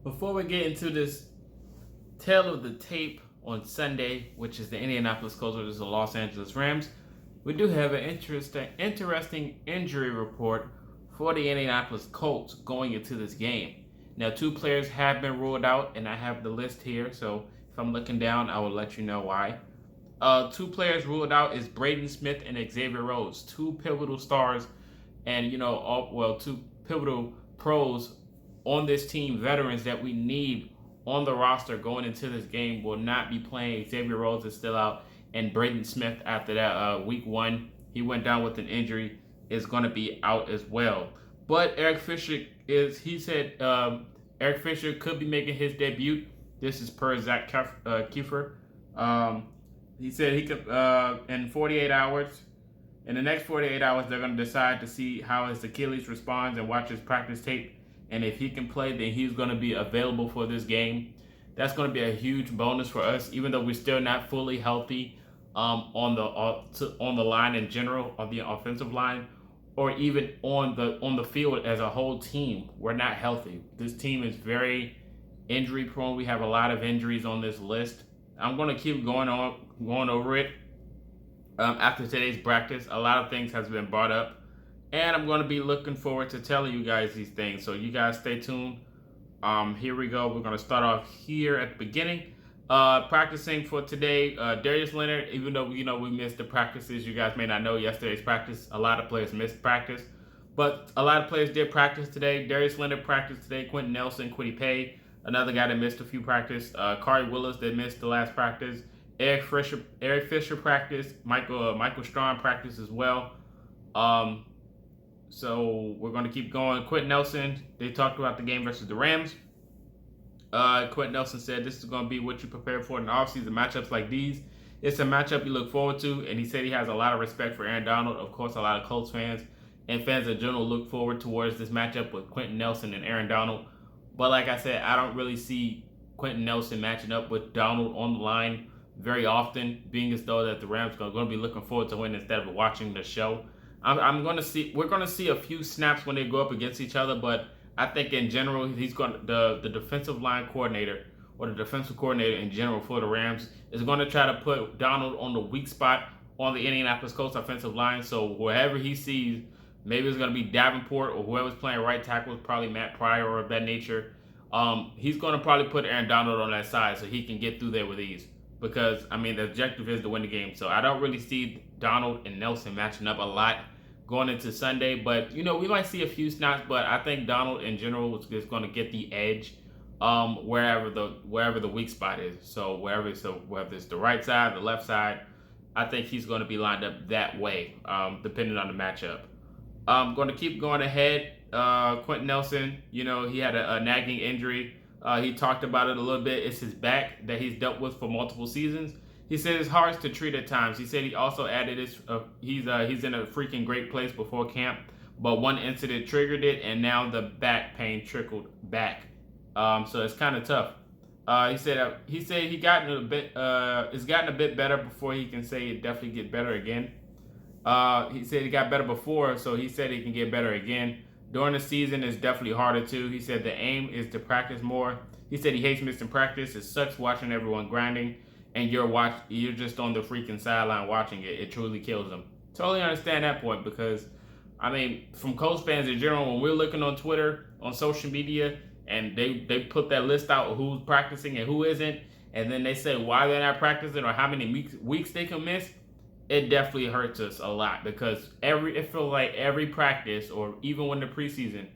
Before we get into this tale of the tape on Sunday, which is the Indianapolis Colts versus the Los Angeles Rams, we do have an interesting injury report for the Indianapolis Colts going into this game. Now, two players have been ruled out, and I have the list here, so if I'm looking down, I will let you know why. Two players ruled out is Braden Smith and Xavier Rhodes, two pivotal stars, and two pivotal pros on this team, veterans that we need on the roster going into this game will not be playing. Xavier Rhodes is still out, and Braden Smith, after that week one, he went down with an injury, is going to be out as well. But Eric Fisher Eric Fisher could be making his debut. This is per Zach Kiefer. He said he could in 48 hours. In the next 48 hours, they're going to decide to see how his Achilles responds and watch his practice tape. And if he can play, then he's going to be available for this game. That's going to be a huge bonus for us, even though we're still not fully healthy on the line in general, on the offensive line, or even on the field as a whole team. We're not healthy. This team is very injury prone. We have a lot of injuries on this list. I'm going to keep going over it after today's practice. A lot of things has been brought up, and I'm going to be looking forward to telling you guys these things. So you guys stay tuned. Here we go. We're going to start off here at the beginning. Practicing for today, Darius Leonard, even though we missed the practices, you guys may not know yesterday's practice. A lot of players missed practice, but a lot of players did practice today. Darius Leonard practiced today. Quentin Nelson, Quiddy Pay, another guy that missed a few practice. Kari Willis that missed the last practice. Eric Fisher practiced. Michael Strong practiced as well. So we're going to keep going. Quentin Nelson, they talked about the game versus the Rams. Quentin Nelson said this is going to be what you prepare for in the offseason, matchups like these. It's a matchup you look forward to, and he said he has a lot of respect for Aaron Donald. Of course, a lot of Colts fans and fans in general look forward towards this matchup with Quentin Nelson and Aaron Donald. But like I said, I don't really see Quentin Nelson matching up with Donald on the line very often, being as though that the Rams are going to be looking forward to win instead of watching the show. We're going to see a few snaps when they go up against each other, but I think in general, the defensive line coordinator or the defensive coordinator in general for the Rams is going to try to put Donald on the weak spot on the Indianapolis Colts offensive line. So wherever he sees, maybe it's going to be Davenport or whoever's playing right tackle, probably Matt Pryor or of that nature. He's going to probably put Aaron Donald on that side so he can get through there with ease. Because, the objective is to win the game. So I don't really see Donald and Nelson matching up a lot going into Sunday. But, we might see a few snaps. But I think Donald in general is going to get the edge wherever the weak spot is. So whether it's the right side, the left side, I think he's going to be lined up that way, depending on the matchup. I'm going to keep going ahead. Quentin Nelson, he had a nagging injury. He talked about it a little bit. It's his back that he's dealt with for multiple seasons. He said it's hard to treat at times. He said he also added he's in a freaking great place before camp, but one incident triggered it, and now the back pain trickled back. So it's kind of tough. He said it's gotten a bit better before he can say it definitely get better again. He said it got better before, so he said it can get better again. During the season, it's definitely harder too. He said the aim is to practice more. He said he hates missing practice. It sucks watching everyone grinding, and you're just on the freaking sideline watching it. It truly kills them. Totally understand that point because, from Colts fans in general, when we're looking on Twitter, on social media, and they put that list out of who's practicing and who isn't, and then they say why they're not practicing or how many weeks they can miss, it definitely hurts us a lot because it feels like every practice or even when the preseason,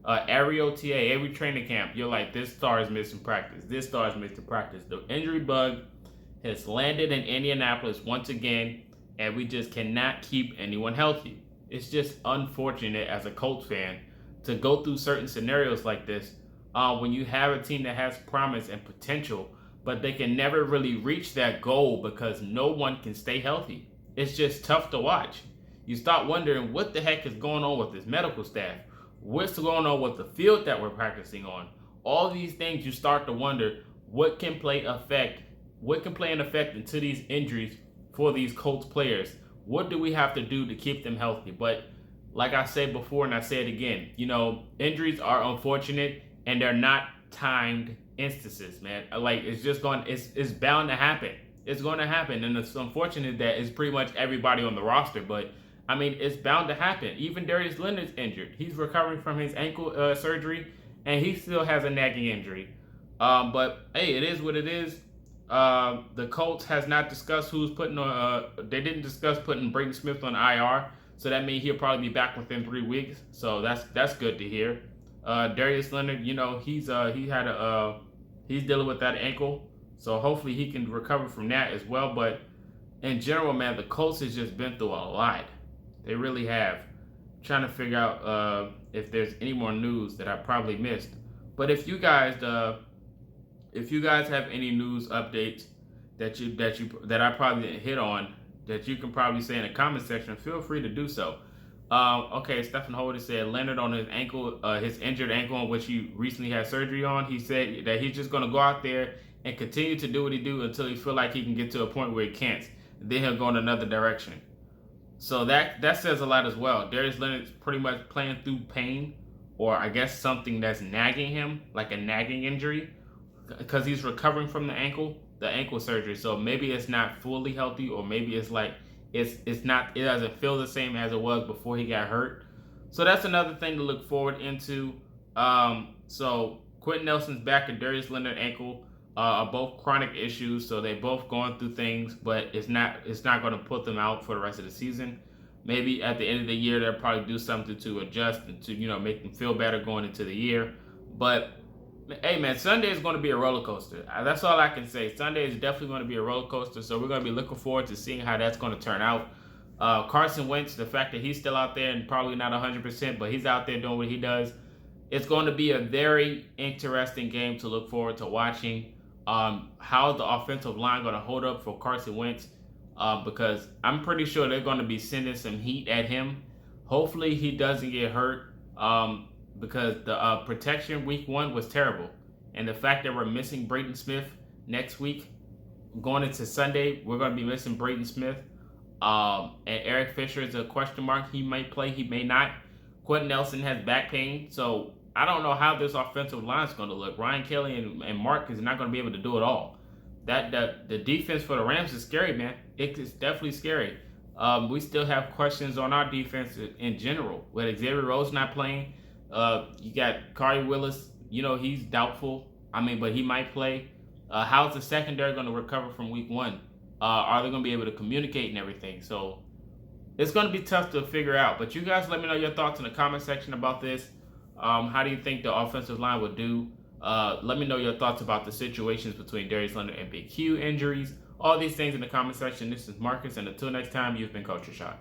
every OTA, every training camp, you're like, this star is missing practice. This star is missing practice. The injury bug has landed in Indianapolis once again, and we just cannot keep anyone healthy. It's just unfortunate as a Colts fan to go through certain scenarios like this when you have a team that has promise and potential, but they can never really reach that goal because no one can stay healthy. It's just tough to watch. You start wondering what the heck is going on with this medical staff. What's going on with the field that we're practicing on? All these things you start to wonder what can play an effect into these injuries for these Colts players. What do we have to do to keep them healthy? But like I said before and I say it again, injuries are unfortunate and they're not timed instances, man. Like it's just going, it's bound to happen. It's going to happen, and it's unfortunate that it's pretty much everybody on the roster. But I mean, it's bound to happen. Even Darius Leonard's injured. He's recovering from his ankle surgery, and he still has a nagging injury. But hey, it is what it is. The Colts has not discussed who's putting on. They didn't discuss putting Braden Smith on IR, so that means he'll probably be back within 3 weeks. So that's good to hear. Darius Leonard, he's dealing with that ankle, so hopefully he can recover from that as well. But in general, man, the Colts has just been through a lot. They really have. Trying to figure out if there's any more news that I probably missed. But if you guys have any news updates that I probably didn't hit on, that you can probably say in the comment section, feel free to do so. Okay, Stephen Holder said Leonard on his ankle, his injured ankle, on which he recently had surgery on. He said that he's just going to go out there and continue to do what he do until he feel like he can get to a point where he can't. Then he'll go in another direction. So that says a lot as well. Darius Leonard's pretty much playing through pain, or I guess something that's nagging him, like a nagging injury, because he's recovering from the ankle surgery. So maybe it's not fully healthy, or maybe it's like it doesn't feel the same as it was before he got hurt. So that's another thing to look forward into. So Quentin Nelson's back, and Darius Leonard ankle are both chronic issues, so they both going through things, but it's not going to put them out for the rest of the season. Maybe at the end of the year they'll probably do something to adjust and to make them feel better going into the year. But hey man, Sunday is going to be a roller coaster. That's all I can say. Sunday is definitely going to be a roller coaster, so we're going to be looking forward to seeing how that's going to turn out. Carson Wentz, the fact that he's still out there and probably not 100%, but he's out there doing what he does. It's going to be a very interesting game to look forward to watching. How's the offensive line going to hold up for Carson Wentz? Because I'm pretty sure they're going to be sending some heat at him. Hopefully he doesn't get hurt. Because the protection week 1 was terrible. And the fact that we're missing Braden Smith next week, going into Sunday, we're going to be missing Braden Smith. And Eric Fisher is a question mark. He might play, he may not. Quentin Nelson has back pain. So I don't know how this offensive line is going to look. Ryan Kelly and Mark is not going to be able to do it all. The defense for the Rams is scary, man. It's definitely scary. We still have questions on our defense in general. With Xavier Rhodes not playing, you got Kari Willis, he's doubtful. But he might play. How's the secondary going to recover from week 1? Are they going to be able to communicate and everything? So it's going to be tough to figure out. But you guys let me know your thoughts in the comment section about this. How do you think the offensive line would do? Let me know your thoughts about the situations between Darius Leonard and Big Q injuries. All these things in the comment section. This is Marcus, and until next time, you've been Culture Shot.